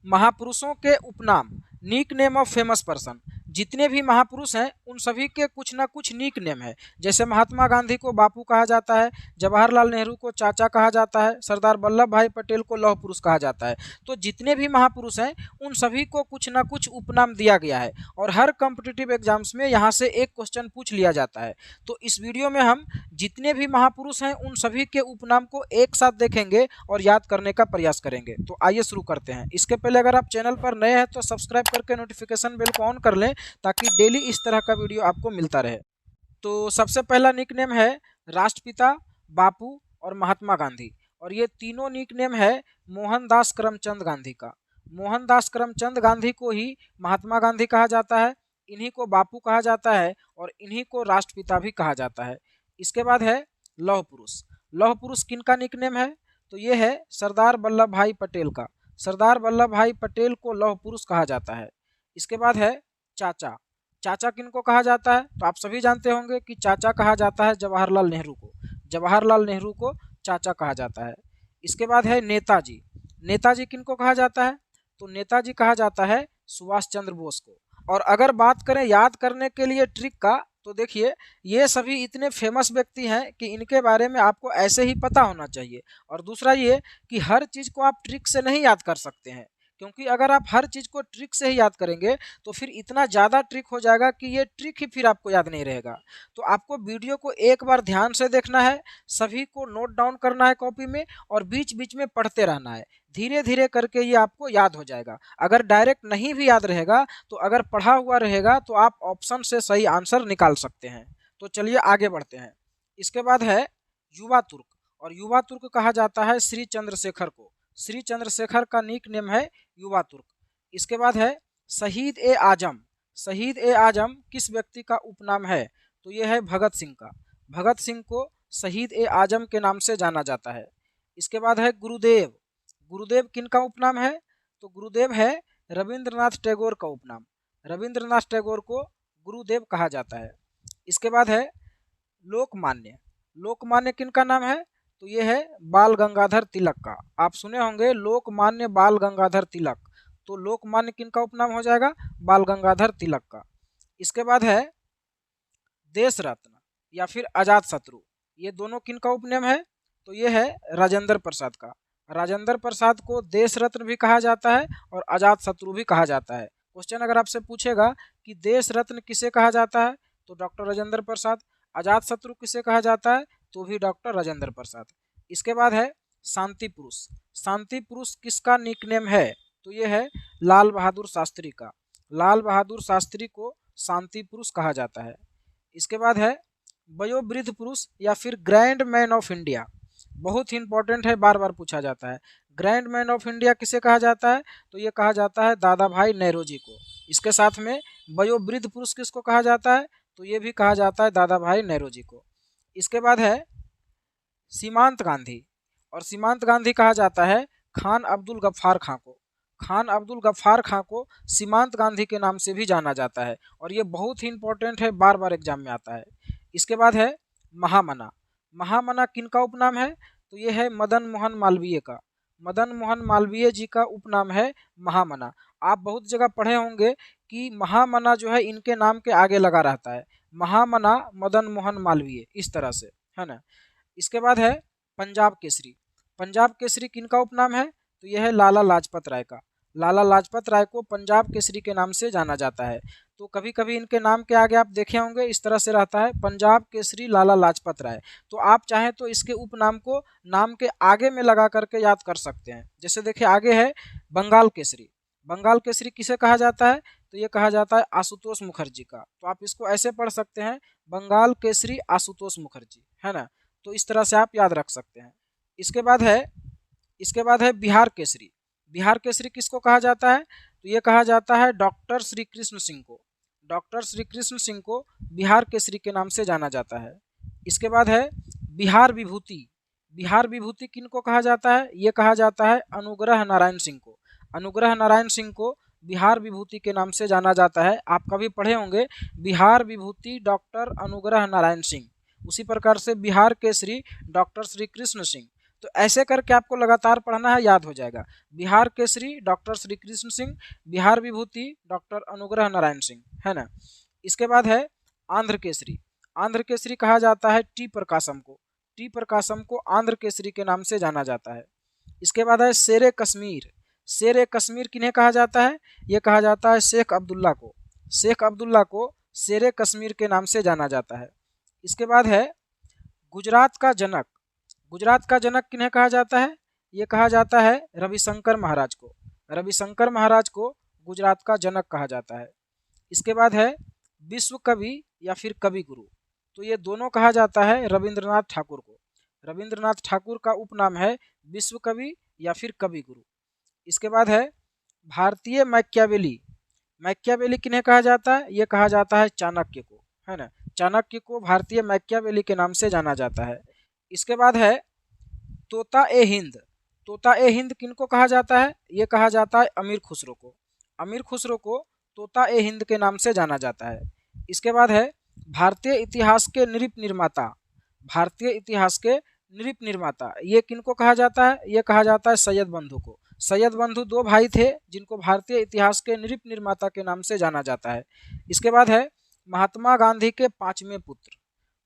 महापुरुषों के उपनाम, nick name of famous person. जितने भी महापुरुष हैं उन सभी के कुछ ना कुछ निक नेम है। जैसे महात्मा गांधी को बापू कहा जाता है, जवाहरलाल नेहरू को चाचा कहा जाता है, सरदार वल्लभ भाई पटेल को लौह पुरुष कहा जाता है। तो जितने भी महापुरुष हैं उन सभी को कुछ ना कुछ उपनाम दिया गया है और हर कॉम्पिटिटिव एग्जाम्स में यहाँ से एक क्वेश्चन पूछ लिया जाता है। तो इस वीडियो में हम जितने भी महापुरुष हैं उन सभी के उपनाम को एक साथ देखेंगे और याद करने का प्रयास करेंगे। तो आइए शुरू करते हैं। इसके पहले अगर आप चैनल पर नए हैं तो सब्सक्राइब करके नोटिफिकेशन बेल को ऑन कर लें ताकि डेली इस तरह का वीडियो आपको मिलता रहे। तो सबसे पहला निक नेम है राष्ट्रपिता, बापू और महात्मा गांधी, और ये तीनों निक नेम है मोहनदास करमचंद गांधी का। मोहनदास करमचंद गांधी को ही महात्मा गांधी कहा जाता है, इन्हीं को बापू कहा जाता है और इन्हीं को राष्ट्रपिता भी कहा जाता है। इसके बाद है लौह पुरुष। लौह पुरुष किनका निक नेम है? तो ये है सरदार वल्लभ भाई पटेल का। सरदार वल्लभ भाई पटेल को लौह पुरुष कहा जाता है। इसके बाद है चाचा। चाचा किनको कहा जाता है? तो आप सभी जानते होंगे कि चाचा कहा जाता है जवाहरलाल नेहरू को। जवाहरलाल नेहरू को चाचा कहा जाता है। इसके बाद है नेताजी। नेताजी किनको कहा जाता है? तो नेताजी कहा जाता है सुभाष चंद्र बोस को। और अगर बात करें याद करने के लिए ट्रिक का, तो देखिए ये सभी इतने फेमस व्यक्ति हैं कि इनके बारे में आपको ऐसे ही पता होना चाहिए। और दूसरा ये कि हर चीज़ को आप ट्रिक से नहीं याद कर सकते हैं, क्योंकि अगर आप हर चीज़ को ट्रिक से ही याद करेंगे तो फिर इतना ज़्यादा ट्रिक हो जाएगा कि ये ट्रिक ही फिर आपको याद नहीं रहेगा। तो आपको वीडियो को एक बार ध्यान से देखना है, सभी को नोट डाउन करना है कॉपी में और बीच बीच में पढ़ते रहना है। धीरे धीरे करके ये आपको याद हो जाएगा। अगर डायरेक्ट नहीं भी याद रहेगा तो अगर पढ़ा हुआ रहेगा तो आप ऑप्शन से सही आंसर निकाल सकते हैं। तो चलिए आगे बढ़ते हैं। इसके बाद है युवा तुर्क, और युवा तुर्क कहा जाता है श्री चंद्रशेखर को। श्री चंद्रशेखर का निक नेम है युवा तुर्क। इसके बाद है शहीद ए आजम। शहीद ए आजम किस व्यक्ति का उपनाम है? तो ये है भगत सिंह का। भगत सिंह को शहीद ए आजम के नाम से जाना जाता है। इसके बाद है गुरुदेव। गुरुदेव किन का उपनाम है? तो गुरुदेव है रविंद्रनाथ टैगोर का उपनाम। रविंद्रनाथ टैगोर को गुरुदेव कहा जाता है। इसके बाद है लोकमान्य। लोकमान्य किन का नाम है? तो ये है बाल गंगाधर तिलक का। आप सुने होंगे लोकमान्य बाल गंगाधर तिलक, तो लोकमान्य किन का उपनाम हो जाएगा? बाल गंगाधर तिलक का। इसके बाद है देश रत्न या फिर आजाद शत्रु। ये दोनों किन का उपनाम है? तो ये है राजेंद्र प्रसाद का। राजेंद्र प्रसाद को देश रत्न भी कहा जाता है और आजाद शत्रु भी कहा जाता है। क्वेश्चन अगर आपसे पूछेगा कि देश रत्न किसे कहा जाता है, तो डॉक्टर राजेंद्र प्रसाद। आजाद शत्रु किसे कहा जाता है? तो भी डॉक्टर राजेंद्र प्रसाद। इसके बाद है शांति पुरुष। शांति पुरुष किसका निकनेम है? तो ये है लाल बहादुर शास्त्री का। लाल बहादुर शास्त्री को शांति पुरुष कहा जाता है। इसके बाद है वयोवृद्ध पुरुष या फिर ग्रैंड मैन ऑफ इंडिया। बहुत ही इंपॉर्टेंट है, बार बार पूछा जाता है। ग्रैंड मैन ऑफ इंडिया किसे कहा जाता है? तो ये कहा जाता है दादा भाई नेहरूजी को। इसके साथ में वयोवृद्ध पुरुष किसको कहा जाता है? तो ये भी कहा जाता है दादा भाई नेहरूजी को। इसके बाद है सीमांत गांधी, और सीमांत गांधी कहा जाता है खान अब्दुल गफ्फार खां को। खान अब्दुल गफ्फार खां को सीमांत गांधी के नाम से भी जाना जाता है और ये बहुत ही इंपॉर्टेंट है, बार बार एग्जाम में आता है। इसके बाद है महामना। महामना किन का उपनाम है? तो ये है मदन मोहन मालवीय का। मदन मोहन मालवीय जी का उपनाम है महामना। आप बहुत जगह पढ़े होंगे कि महामना जो है इनके नाम के आगे लगा रहता है, महामना मदन मोहन मालवीय, इस तरह से, है ना। इसके बाद है पंजाब केसरी। पंजाब केसरी किन का उपनाम है? तो यह है लाला लाजपत राय का। लाला लाजपत राय को पंजाब केसरी के नाम से जाना जाता है। तो कभी कभी इनके नाम के आगे आप देखे होंगे इस तरह से रहता है पंजाब केसरी लाला लाजपत राय। तो आप चाहें तो इसके उपनाम को नाम के आगे में लगा करके याद कर सकते हैं। जैसे देखिए आगे है बंगाल केसरी। बंगाल केसरी किसे कहा जाता है? तो ये कहा जाता है आशुतोष मुखर्जी का। तो आप इसको ऐसे पढ़ सकते हैं बंगाल केसरी आशुतोष मुखर्जी, है ना। तो इस तरह से आप याद रख सकते हैं। इसके बाद है बिहार केसरी। बिहार केसरी किसको कहा जाता है? तो ये कहा जाता है डॉक्टर श्री कृष्ण सिंह को। डॉक्टर श्री कृष्ण सिंह को बिहार केसरी के नाम से जाना जाता है। इसके बाद है बिहार विभूति। बिहार विभूति किनको कहा जाता है? ये कहा जाता है अनुग्रह नारायण सिंह को। अनुग्रह नारायण सिंह को बिहार विभूति के नाम से जाना जाता है। आप कभी पढ़े होंगे बिहार विभूति डॉक्टर अनुग्रह नारायण सिंह। उसी प्रकार से बिहार केसरी डॉक्टर श्री कृष्ण सिंह। तो ऐसे करके आपको लगातार पढ़ना है, याद हो जाएगा। बिहार केसरी डॉक्टर श्री कृष्ण सिंह, बिहार विभूति डॉक्टर अनुग्रह नारायण सिंह, है ना। इसके बाद है आंध्र केसरी। आंध्र केसरी कहा जाता है टी प्रकाशम को, टी प्रकाशम को आंध्र केसरी के नाम से जाना जाता है। इसके बाद है शेरे कश्मीर। शेरे कश्मीर किन्हें कहा जाता है? ये कहा जाता है शेख अब्दुल्ला को, शेख अब्दुल्ला को शेरे कश्मीर के नाम से जाना जाता है। इसके बाद है गुजरात का जनक। गुजरात का जनक किन्हें कहा जाता है? ये कहा जाता है रविशंकर महाराज को, रविशंकर महाराज को गुजरात का जनक कहा जाता है। इसके बाद है विश्व कवि या फिर कवि गुरु, तो ये दोनों कहा जाता है रविंद्रनाथ ठाकुर को। रविंद्रनाथ ठाकुर का उपनाम है विश्व कवि या फिर कवि गुरु। इसके बाद है भारतीय मैकियावेली। मैकियावेली किन्हें कहा जाता है? ये कहा जाता है चाणक्य को, है ना। चाणक्य को भारतीय मैकियावेली के नाम से जाना जाता है। इसके बाद है तोता ए हिंद। तोता ए हिंद किनको कहा जाता है? ये कहा जाता है अमीर खुसरो को। अमीर खुसरो को तोता ए हिंद के नाम से जाना जाता है। इसके बाद है भारतीय इतिहास के नृप निर्माता। भारतीय इतिहास के नृप निर्माता ये किनको कहा जाता है? ये कहा जाता है सैयद बंधु को। सैयद बंधु दो भाई थे जिनको भारतीय इतिहास के नृप निर्माता के नाम से जाना जाता है। इसके बाद है महात्मा गांधी के पांचवें पुत्र।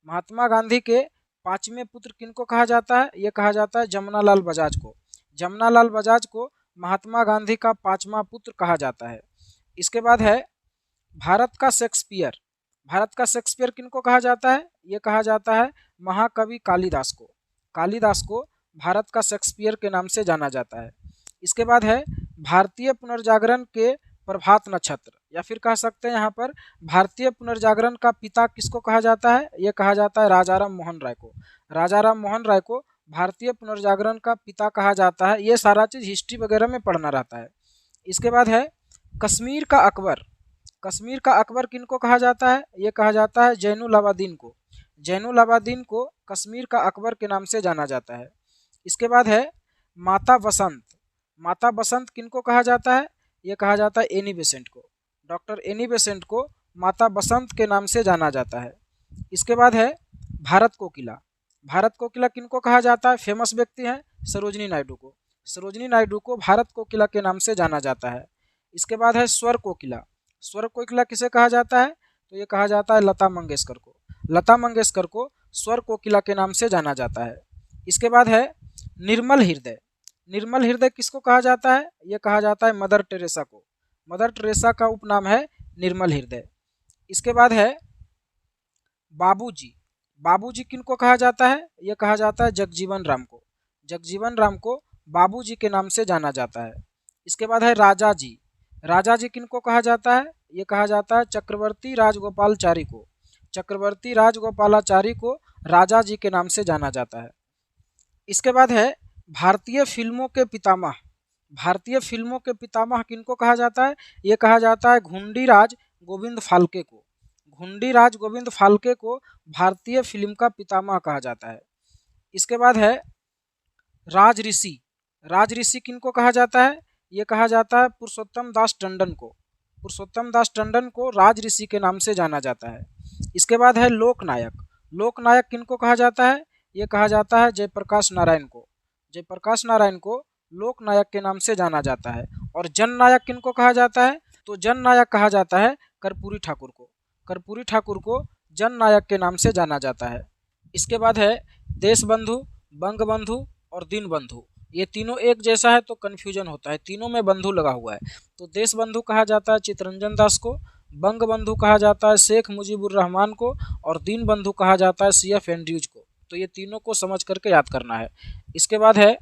महात्मा गांधी के पांचवें पुत्र किनको कहा जाता है? ये कहा जाता है जमनालाल बजाज को। जमनालाल बजाज को महात्मा गांधी का पांचवा पुत्र कहा जाता है। इसके बाद है भारत का शेक्सपियर। भारत का शेक्सपियर किनको कहा जाता है? ये कहा जाता है महाकवि कालिदास को। कालिदास को भारत का शेक्सपियर के नाम से जाना जाता है। इसके बाद है भारतीय पुनर्जागरण के प्रभात नक्षत्र, या फिर कह सकते हैं यहाँ पर भारतीय पुनर्जागरण का पिता किसको कहा जाता है? ये कहा जाता है राजाराम मोहन राय को। राजाराम मोहन राय को भारतीय पुनर्जागरण का पिता कहा जाता है। ये सारा चीज़ हिस्ट्री वगैरह में पढ़ना रहता है। इसके बाद है कश्मीर का अकबर। कश्मीर का अकबर किनको कहा जाता है? ये कहा जाता है जैनुल आबादीन को। जैनुल आबादीन को कश्मीर का अकबर के नाम से जाना जाता है। इसके बाद है माता बसंत। माता बसंत किनको कहा जाता है? ये कहा जाता है एनी बेसेंट को। डॉक्टर एनी बेसेंट को माता बसंत के नाम से जाना जाता है। इसके बाद है भारत कोकिला। भारत कोकिला किनको कहा जाता है? फेमस व्यक्ति हैं सरोजनी नायडू को। सरोजनी नायडू को भारत कोकिला के नाम से जाना जाता है। इसके बाद है स्वर कोकिला। स्वर कोकिला किसे कहा जाता है? तो ये कहा जाता है लता मंगेशकर को। लता मंगेशकर को स्वर कोकिला के नाम से जाना जाता है। इसके बाद है निर्मल हृदय। निर्मल हृदय किसको कहा जाता है? ये कहा जाता है मदर टेरेसा को। मदर टेरेसा का उपनाम है निर्मल हृदय। इसके बाद है बाबूजी। बाबूजी किनको कहा जाता है? ये कहा जाता है जगजीवन राम को। जगजीवन राम को बाबूजी के नाम से जाना जाता है। इसके बाद है राजा जी। राजा जी किनको कहा जाता है? ये कहा जाता है चक्रवर्ती राजगोपालाचारी को। चक्रवर्ती राजगोपालाचारी को राजा जी के नाम से जाना जाता है। इसके बाद है भारतीय फिल्मों के पितामह। भारतीय फिल्मों के पितामह किनको कहा जाता है? ये कहा जाता है घुंडीराज गोविंद फाल्के को। घुंडीराज गोविंद फाल्के को भारतीय फिल्म का पितामह कहा जाता है। इसके बाद है राज ऋषि। राज ऋषि किनको कहा जाता है? ये कहा जाता है पुरुषोत्तम दास टंडन को। पुरुषोत्तम दास टंडन को राज ऋषि के नाम से जाना जाता है। इसके बाद है लोकनायक। लोकनायक किनको कहा जाता है? ये कहा जाता है जयप्रकाश नारायण को। जयप्रकाश नारायण को लोकनायक के नाम से जाना जाता है। और जननायक किनको कहा जाता है? तो जननायक कहा जाता है कर्पूरी ठाकुर को। कर्पूरी ठाकुर को जननायक के नाम से जाना जाता है। इसके बाद है देशबंधु, बंगबंधु और दीनबंधु। ये तीनों एक जैसा है तो कन्फ्यूजन होता है, तीनों में बंधु लगा हुआ है। तो देशबंधु कहा जाता है चित्तरंजन दास को, बंगबंधु कहा जाता है शेख मुजीबुर रहमान को, और दीनबंधु कहा जाता है CF एंड्रयूज को। तो ये तीनों को समझ करके याद करना है। इसके बाद है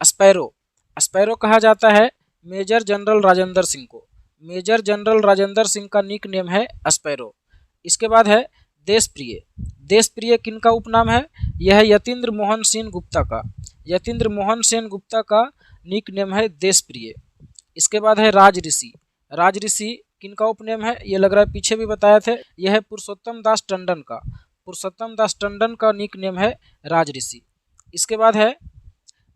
स्पैरो। स्पैरो कहा जाता है मेजर जनरल राजेंद्र सिंह को। मेजर जनरल राजेंद्र सिंह का निक नेम है स्पैरो। इसके बाद है देशप्रिय। देशप्रिय किनका उपनाम है? यह है यतीन्द्र मोहन सेन गुप्ता का। यतीन्द्र मोहन सेन गुप्ता का निक नेम है देशप्रिय। इसके बाद है राज ऋषि। राज ऋषि किनका उपनेम है? ये लग रहा है पीछे भी बताया थे, यह है पुरुषोत्तम दास टंडन का। पुरुषोत्तम दास टंडन का निक नेम है राज ऋषि। इसके बाद है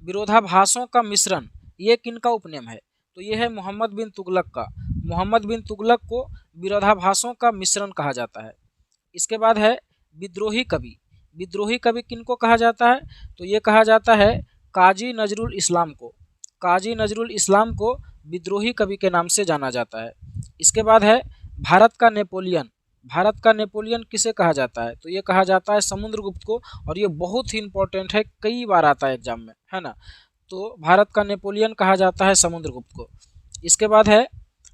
विरोधाभासों का मिश्रण। ये किनका उपनेम है? तो ये है मोहम्मद बिन तुगलक का। मोहम्मद बिन तुगलक को विरोधाभासों का मिश्रण कहा जाता है। इसके बाद है विद्रोही कवि। विद्रोही कवि किनको कहा जाता है? तो ये कहा जाता है काजी नजरुल इस्लाम को, काजी नजरुल इस्लाम को विद्रोही कवि के नाम से जाना जाता है। इसके बाद है भारत का नेपोलियन, भारत का नेपोलियन किसे कहा जाता है? तो ये कहा जाता है समुद्रगुप्त को, और ये बहुत ही इंपॉर्टेंट है, कई बार आता है एग्जाम में, है ना। तो भारत का नेपोलियन कहा जाता है समुद्रगुप्त को। इसके बाद है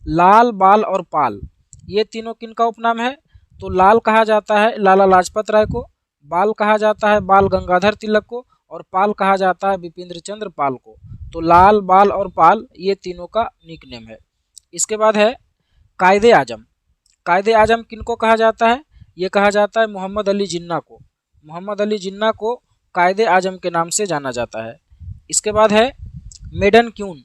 लाल, बाल और पाल, ये तीनों किनका उपनाम है? तो लाल कहा जाता है लाला लाजपत राय को, बाल कहा जाता है बाल गंगाधर तिलक को, और पाल कहा जाता है बिपिंद्र चंद्र पाल को। तो लाल, बाल और पाल ये तीनों का निक नेम है। इसके बाद है कायदे आजम, कायदे आजम किनको कहा जाता है? ये कहा जाता है मोहम्मद अली जिन्ना को, मोहम्मद अली जिन्ना को कायदे आजम के नाम से जाना जाता है। इसके बाद है मेडन क्यून,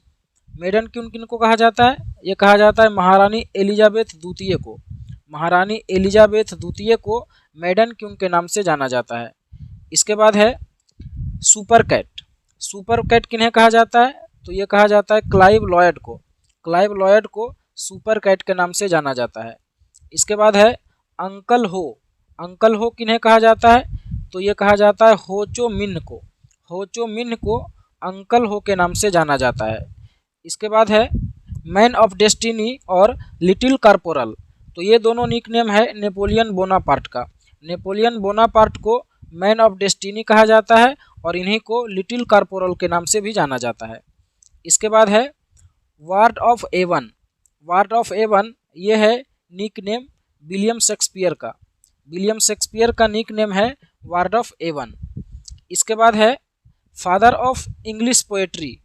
मेडन क्यून किनको कहा जाता है? ये कहा जाता है महारानी एलिजाबेथ द्वितीय को, महारानी एलिजाबेथ द्वितीय को मेडन क्यून के नाम से जाना जाता है। इसके बाद है सुपर कैट, सुपर कैट किन्हें कहा जाता है? तो ये कहा जाता है क्लाइव लॉयड को, क्लाइव लॉयड को सुपर कैट के नाम से जाना जाता है। इसके बाद है अंकल हो, अंकल हो किन्हें कहा जाता है? तो ये कहा जाता है होचो मिन्ह को, होचो मिन्ह को अंकल हो के नाम से जाना जाता है। इसके बाद है मैन ऑफ डेस्टिनी और लिटिल कॉर्पोरल, तो ये दोनों निक नेम है नेपोलियन बोनापार्ट का, नेपोलियन बोनापार्ट को मैन ऑफ डेस्टिनी कहा जाता है और इन्हीं को लिटिल कॉर्पोरल के नाम से भी जाना जाता है। इसके बाद है bard of Avon, bard of Avon ये है निक नेम विलियम शेक्सपियर का, विलियम शेक्सपियर का निक नेम है वार्ड ऑफ एवन। इसके बाद है father of English poetry,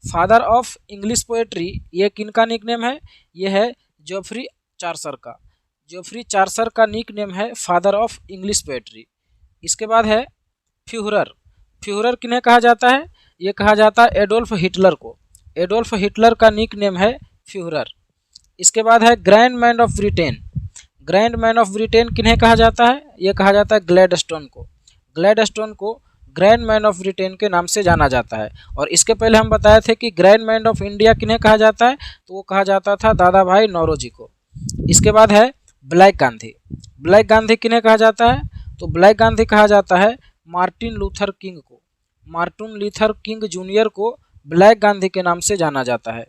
father of English poetry ये किनका निक नेम है? ये है जोफ्री चार्सर का, जोफ्री चार्सर का निक नेम है फादर ऑफ इंग्लिश पोएट्री। इसके बाद है फ्यूहरर, फ्यूहरर किन्हें कहा जाता है? ये कहा जाता है एडोल्फ हिटलर को, एडोल्फ हिटलर का निक नेम है फ्यूहरर। इसके बाद है grand man of Britain, grand man of Britain किन्हें कहा जाता है? ये कहा जाता है ग्लैडस्टोन को, ग्लैडस्टोन को ग्रैंड मैन ऑफ ब्रिटेन के नाम से जाना जाता है। और इसके पहले हम बताए थे कि ग्रैंड मैन ऑफ इंडिया किन्हें कहा जाता है? तो वो कहा जाता था दादा भाई नौरोजी को। इसके बाद है ब्लैक गांधी, ब्लैक गांधी किन्हें कहा जाता है? तो ब्लैक गांधी कहा जाता है मार्टिन लूथर किंग को, मार्टिन लूथर किंग जूनियर को ब्लैक गांधी के नाम से जाना जाता है।